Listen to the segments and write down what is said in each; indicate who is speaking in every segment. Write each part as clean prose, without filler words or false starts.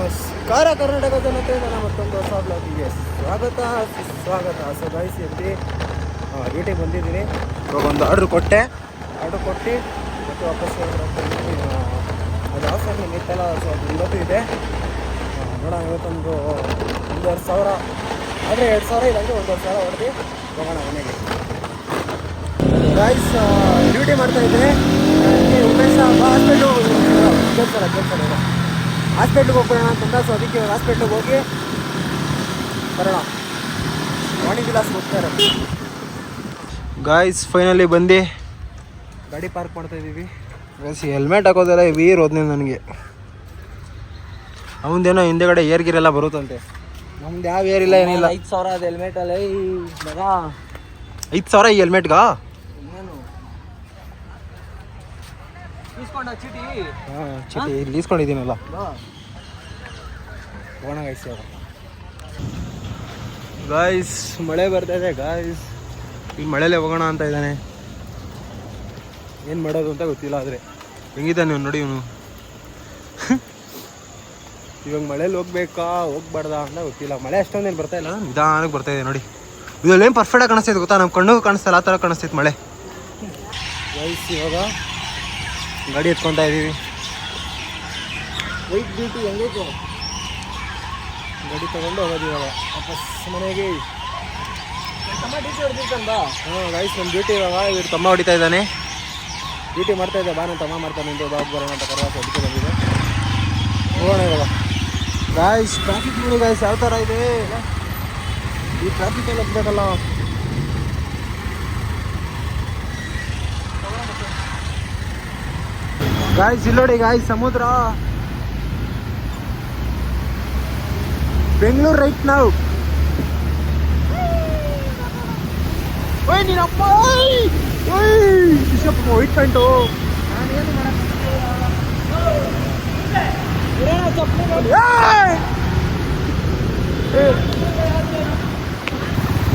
Speaker 1: ನಮಸ್ಕಾರ ಕರ್ನಾಟಕ ಜನತೆ, ನನ್ನ ಮತ್ತೊಂದು ಹೊಸ ಬ್ಲಾಗಿಗೆ ಸ್ವಾಗತ. ಸೊ ಗೈಸ್ ಇಲ್ಲಿ ಡ್ಯೂಟಿಗೆ ಬಂದಿದ್ದೀನಿ. ಇವಾಗ ಒಂದು ಆರ್ಡ್ರ್ ಕೊಟ್ಟು ಮತ್ತು ವಾಪಸ್ ಅದು ಆಫರ್ ನಿಮಿತ್ತಲ್ಲ. ಸೊ ಅದು ಇವತ್ತು ಇದೆ ನೋಡೋಣ. ಇವತ್ತೊಂದು 1,500 ಆದರೆ 2,000 ಇಲ್ಲಾಂದರೆ 1,500 ಹೊಡೆದು ಹೋಗೋಣ ಮನೆಗೆ. ಗೈಸ್ ಡ್ಯೂಟಿ ಮಾಡ್ತಾಯಿದ್ದೆ. ಉಮೇಶ ಹಾಸ್ಪಿಟ್ಲು ಹಾಸ್ಪಿಟ್ಲಿಗೆ ಹೋಗ್ಬಿಡೋಣ ಅಂತಂದ. ಸೊ ಅದಕ್ಕೆ ಹಾಸ್ಪಿಟ್ಲಿಗೆ ಹೋಗಿ ಬರೋಣ. ವಾಣಿ ವಿಲಾಸ್ ಹೋಗ್ತಾರೆ. ಗಾಯ್ಸ್ ಫೈನಲಿ ಬಂದು ಗಾಡಿ ಪಾರ್ಕ್ ಮಾಡ್ತಾಯಿದ್ದೀವಿ. ಗೈಸ್ ಹೆಲ್ಮೆಟ್ ಹಾಕೋದೆಲ್ಲ ವೀರ್ ಹೋದ್ನೆ ನನಗೆ. ಅವನದೇನೋ ಹಿಂದೆಗಡೆ ಏರ್ಗಿರೆಲ್ಲ ಬರುತ್ತಂತೆ. ನಮ್ದು ಯಾವ ಏರ್ ಇಲ್ಲ ಏನಿಲ್ಲ.
Speaker 2: 5,000 ಅದು ಹೆಲ್ಮೆಟಲ್ಲಿ ಮಗ.
Speaker 1: 5,000 ಈ ಹೆಲ್ಮೆಟ್ಗಾ?
Speaker 2: ಚೀಟಿ
Speaker 1: ಚೀಟಿ ಇಲ್ಲಿ ಇಸ್ಕೊಂಡಿದ್ದೀನಲ್ಲ. ಹೋಗೋಣ ಗೈಸ್. ಗಾಯ್ಸ್ ಮಳೆ ಬರ್ತಾಯಿದೆ ಗಾಯ್ಸ್. ಈಗ ಮಳೆಯಲ್ಲೇ ಹೋಗೋಣ ಅಂತ ಇದ್ದಾನೆ. ಏನು ಮಾಡೋದು ಅಂತ ಗೊತ್ತಿಲ್ಲ. ಆದರೆ ಹೆಂಗಿದ್ದಾನೆ ನೀವು ನೋಡಿ. ಇವನು ಇವಾಗ ಮಳೇಲಿ ಹೋಗ್ಬಾರ್ದಾ ಅಂತ ಗೊತ್ತಿಲ್ಲ. ಮಳೆ ಅಷ್ಟೊಂದೇನು ಬರ್ತಾಯಿಲ್ಲ, ನಿಧಾನಕ್ಕೆ ಬರ್ತಾಯಿದೆ ನೋಡಿ. ಇದಲ್ಲೇನು ಪರ್ಫೆಕ್ಟಾಗಿ ಕಾಣಿಸ್ತೈತೆ ಗೊತ್ತಾ? ನಮ್ಮ ಕಣ್ಣಿಗೂ ಕಾಣಿಸ್ತಲ್ಲ, ಆ ಥರ ಕಾಣಿಸ್ತೈತೆ ಮಳೆ. ಗೈಸ್ ಇವಾಗ ಗಾಡಿ ಎತ್ಕೊತಾ ಇದ್ದೀವಿ.
Speaker 2: ವೈಟ್ ಬ್ಯೂಟಿ ಹೆಂಗೈತೆ?
Speaker 1: ಗಾಡಿ ತೊಗೊಂಡು ಹೋಗೋದು ಇವಾಗ ವಾಪಸ್ ಮನೆಗೆ.
Speaker 2: ತಮ್ಮ ಡ್ಯೂಟಿ ಹೊಡೆದಿತ್ತಂದ.
Speaker 1: ಗೈಸ್ ನಮ್ಮ ಡ್ಯೂಟಿ ಇವಾಗ ಇವ್ರು ತಮ್ಮ ಹೊಡಿತಾ ಇದ್ದಾನೆ. ಡ್ಯೂಟಿ ಮಾಡ್ತಾಯಿದ್ದೆ. ಬಾ ನನ್ನ ತಮ್ಮ ಮಾಡ್ತಾನೆ ಅಂತ ಬಾಬು ಬರೋಣ ಅಂತ ಕರ್ವಾಸ ಅದಕ್ಕೆ ಬಂದಿದೆ. ಹೋಗೋಣ ಇವಾಗ. ಗಾಯ್ಸ್ ಟ್ರಾಫಿಕ್ ನೋಡಿ ಗಾಯ್ಸ್ ಯಾವ ಥರ ಇದೆ. ಈ ಟ್ರಾಫಿಕಲ್ಲಿ ಹೋಗ್ಬೇಕಲ್ಲ. ಗಾಯ್ಸ್ ಇಲ್ಲಿ ನೋಡಿ ಗಾಯ್ಸ್, ಸಮುದ್ರ ಬೆಂಗಳೂರು ರೈಟ್ ನಾವು. ಓಯ್ ನೀನಪ್ಪ ವೈಟ್ ಪ್ಯಾಂಟು.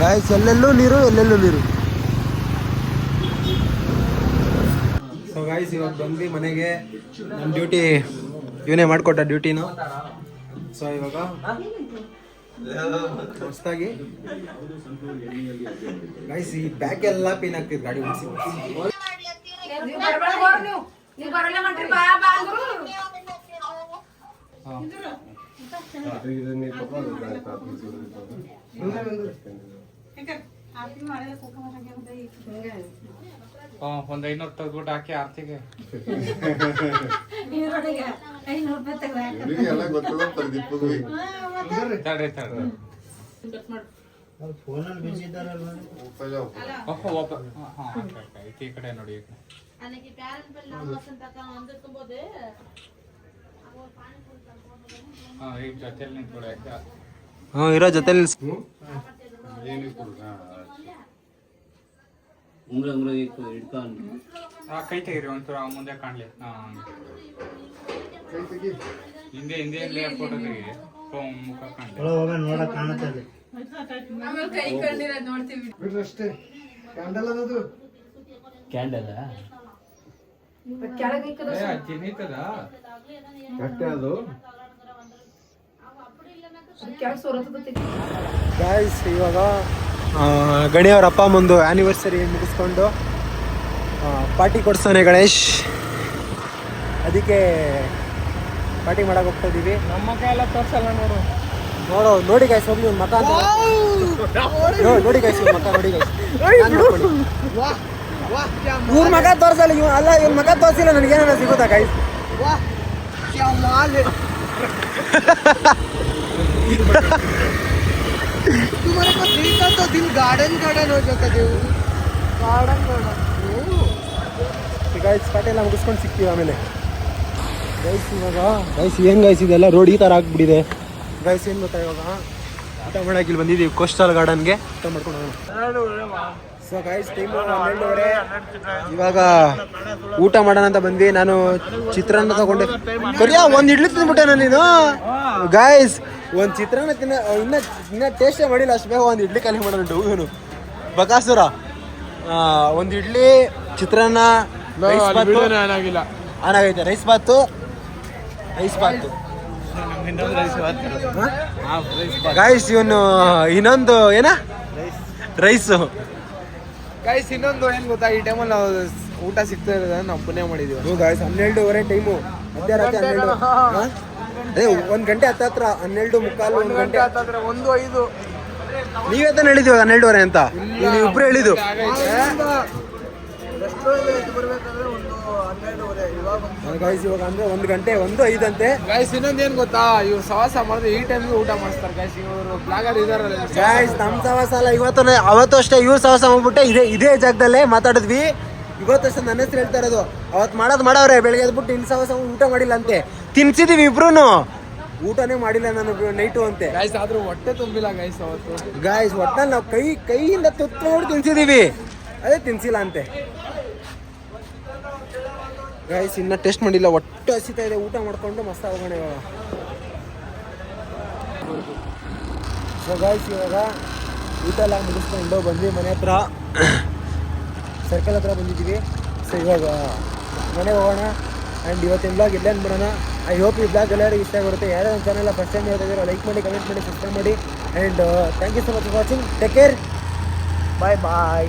Speaker 1: ಗಾಯ್ಸ್ ಎಲ್ಲೆಲ್ಲೂ ನೀರು. ಸೊ ಗಾಯ್ಸ್ ಇವಾಗ ಬಂದ್ವಿ ಮನೆಗೆ. ನಮ್ಮ ಡ್ಯೂಟಿ ಇವನೇ ಮಾಡಿಕೊಟ್ಟ ಡ್ಯೂಟಿನ. ಸೊ ಇವಾಗ ಹೊಸದಾಗಿ ಗಾಯ್ಸ್ ಈ ಬ್ಯಾಗ್ ಎಲ್ಲ ಪೇನ್ ಆಗ್ತಿದೆ ಗಾಡಿ ಓಡಿಸಿ.
Speaker 3: ಒಂದು 500 ತೆಗ್ದ್ಬಿಟ್ಟು ಹಾಕಿ ಆರ್ತಿಗೆ. ಈ ಕಡೆ ನೋಡಿ.
Speaker 1: ಇರೋ ಜೊತೆಲಿ
Speaker 3: ಕೈ ತೆಗೀರಿ ಒಂಚೂರು ಮುಂದೆ ಕಾಣ್ಲಿ. ಹಿಂದೆ ಫೋಟೋ ತೆಗೀರಿ, ಮುಖ ಕಾಣ್ಲಿ.
Speaker 2: ಕ್ಯಾಂಡಲ್
Speaker 3: ಚಿನ್ನೀತದ
Speaker 1: ಗಾಯ್ಸ್ ಇವಾಗ ಗಣಿಯವ್ರ ಅಪ್ಪ ಅಮ್ಮಂದು ಆ್ಯನಿವರ್ಸರಿ ಮುಗಿಸ್ಕೊಂಡು ಪಾರ್ಟಿ ಕೊಡ್ಸೋನೆ ಗಣೇಶ್. ಅದಕ್ಕೆ ಪಾರ್ಟಿ ಮಾಡಕ್ಕೆ ಹೋಗ್ತಾ ಇದ್ದೀವಿ.
Speaker 3: ನಮ್ಮ ಕೈಯೆಲ್ಲ ತೋರ್ಸಲ್ಲ
Speaker 1: ನೋಡಿ ಗಾಯ್ಸ್ ಹೋಗ್ಲಿ ಒಂದು ಮಕ ನೋಡಿ ಗಾಯ್ಸ್ ಮಕ ನೋಡಿ ಗಾಯ್ಸ್. ಇವ್ರ ಮಗ ತೋರ್ಸಲ್ಲ ಅಲ್ಲ, ಇವ್ರ ಮಗ ತೋರಿಸಿಲ್ಲ ನನಗೇನಾರ ಸಿಗುತ್ತಾ ಗಾಯ್ಸ್?
Speaker 2: तुम्हारे को देखा तो दिल गार्डन हो जाता है.
Speaker 1: ಗಾಯ್ಸ್ ಪಾರ್ಟಿ ಎಲ್ಲ ಮುಗಿಸ್ಕೊಂಡು ಸಿಗ್ತೀವಿ ಆಮೇಲೆ. ಗೈಸ್ ಇವಾಗ ಗೈಸ್ ಏನು ಗೈಸ್ ಇದೆಲ್ಲ ರೋಡ್ ಈ ಥರ ಆಗ್ಬಿಟ್ಟಿದೆ ಗೈಸ್. ಏನು ಗೊತ್ತಾ, ಇವಾಗ ಊಟ ಮಾಡೋಕೆ ಇಲ್ಲಿ ಬಂದಿದ್ದೀವಿ ಕೋಸ್ಟಲ್ ಗಾರ್ಡನ್ಗೆ. ಊಟ ಮಾಡ್ಕೊಂಡು ಹೋಗೋಣ. So guys time 12:30. ಇವಾಗ ಊಟ ಮಾಡೋಣ ಅಂತ ಬಂದ್ವಿ. ನಾನು ಚಿತ್ರಾನ್ನ ತಗೊಂಡೆ. ಕರಿಯಾ ಒಂದು ಇಡ್ಲಿ ತಿಂದ್ಬಿಟ್ಟೆ ನಾನು. ನೀನು ಗಾಯ್ಸ್ ಒಂದು ಚಿತ್ರಾನ್ನ ಇನ್ನ ಟೇಸ್ಟೇ ಮಾಡಿಲ್ಲ ಅಷ್ಟು ಬೇಗ ಒಂದು ಇಡ್ಲಿ ಖಾಲಿ ಮಾಡೋಣ ಇವನು ಬಕಾಸುರ. ಒಂದು ಇಡ್ಲಿ, ಚಿತ್ರಾನ್ನ, ಆನಾಗೈತೆ ರೈಸ್ ಬಾತು. ಗಾಯ್ಸ್ ಇವನು ಇನ್ನೊಂದು ಏನ ರೈಸು
Speaker 2: ಗೈಸ್ ಇನ್ನೊಂದು ಏನ್ ಗೊತ್ತಾ, ಈ ಟೈಮಲ್ಲಿ ನಾವು ಊಟ ಸಿಗ್ತಾ ಇರೋದ ನಾವು ಪುಣ್ಯ ಮಾಡಿದೀವಿ.
Speaker 1: ಗಾಯ್ಸ್ 12:30 ಟೈಮು, ಮಧ್ಯರಾತ್ರಿ 12. ಅದೇ 1 ಗಂಟೆ ಹತ್ತತ್ರ 12:45 1 ಗಂಟೆ.
Speaker 2: 1:05
Speaker 1: ನೀವೇ ತಾನು ಹೇಳಿದ್ವಿ 12:30 ಅಂತ, ನೀವಿಬ್ರು ಹೇಳಿದ್ದು. ಗಾಯ್ಸ್ ಇವಾಗ ಅಂದ್ರೆ 1 ಗಂಟೆ 1:05 ಅಂತೆ.
Speaker 2: ಗೈಸ್ ಇನ್ನೊಂದು ಏನ್ ಗೊತ್ತಾ, ಇವ್ರು ಸವಾಸ ಮಾಡಿದ್ರೆ ಈ ಟೈಮ್ಗೆ ಊಟ ಮಾಡಿಸ್ತಾರೆ ಗೈಸ್. ಇವರು ಬ್ಲಾಗರ್ ಇದಾರಲ್ಲ
Speaker 1: ಗಾಯ್ಸ್, ನಮ್ಮ ಸವಾಸ ಅಲ್ಲ ಅವತ್ತು ಅಷ್ಟೇ ಇವ್ರು ಸವಾಸ ಮಾಡ್ಬಿಟ್ಟೆ ಇದೇ ಜಾಗದಲ್ಲೇ ಮಾತಾಡಿದ್ವಿ. ಇವತ್ತು ಅಷ್ಟೇ ನನ್ನ ಹೆಸರು ಹೇಳ್ತಾ ಇರೋದು. ಅವತ್ತು ಮಾಡವ್ರೆ, ಬೆಳಗ್ಗೆ ಎದ್ಬಿಟ್ಟು ಇನ್ನು ಸವಾಸ ಊಟ ಮಾಡಿಲ್ಲ ಅಂತೆ. ತಿನ್ಸಿದೀವಿ ಇಬ್ರು, ಊಟನೇ ಮಾಡಿಲ್ಲ ನನಗೆ ನೈಟು ಅಂತೆ.
Speaker 2: ಗೈಸ್ ಆದ್ರೂ ಹೊಟ್ಟೆ ತುಂಬಿಲ್ಲ ಗೈಸ್ ಅವತ್ತು.
Speaker 1: ಗಾಯ್ಸ್ ಒಟ್ಟಲ್ಲಿ ನಾವು ಕೈಯಿಂದ ತುತ್ಕೊಂಡು ತಿನ್ಸಿದೀವಿ, ಅದೇ ತಿನ್ಸಿಲ್ಲ ಅಂತೆ. ಗಾಯ್ಸ್ ಇನ್ನ ಟೆಸ್ಟ್ ಮಾಡಿಲ್ಲ, ಒಟ್ಟು ಹಸಿತಾ ಇದೆ. ಊಟ ಮಾಡ್ಕೊಂಡು ಮಸ್ತ್ ಹೋಗೋಣ ಇವಾಗ. ಸೊ ಗಾಯ್ಸ್ ಇವಾಗ ಊಟ ಎಲ್ಲ ಮುಗಿಸ್ಕೊಂಡು ಬಂದ್ವಿ ಮನೆ ಹತ್ರ, ಸರ್ಕಲ್ ಹತ್ರ ಬಂದಿದ್ದೀವಿ. ಸೊ ಇವಾಗ ಮನೆಗೆ ಹೋಗೋಣ. ಆ್ಯಂಡ್ ಇವತ್ತಿನ ಬ್ಲಾಗ್ ಇಲ್ಲೇ ಅಂದ್ಬಿಡೋಣ. ಐ ಹೋಪ್ ಈ ಬ್ಲಾಗ್ ಎಲ್ಲರಿಗೂ ಇಷ್ಟ ಆಗುತ್ತೆ. ಯಾರೋ ನನ್ನ ಚಾನಲ್ ಫಸ್ಟ್ ಟೈಮ್ ನೋಡ್ತಿದ್ದೀರೋ ಲೈಕ್ ಮಾಡಿ, ಕಮೆಂಟ್ ಮಾಡಿ, ಸಬ್ಸ್ಕ್ರೈಬ್ ಮಾಡಿ. And thank you so much for watching. Take care, bye bye.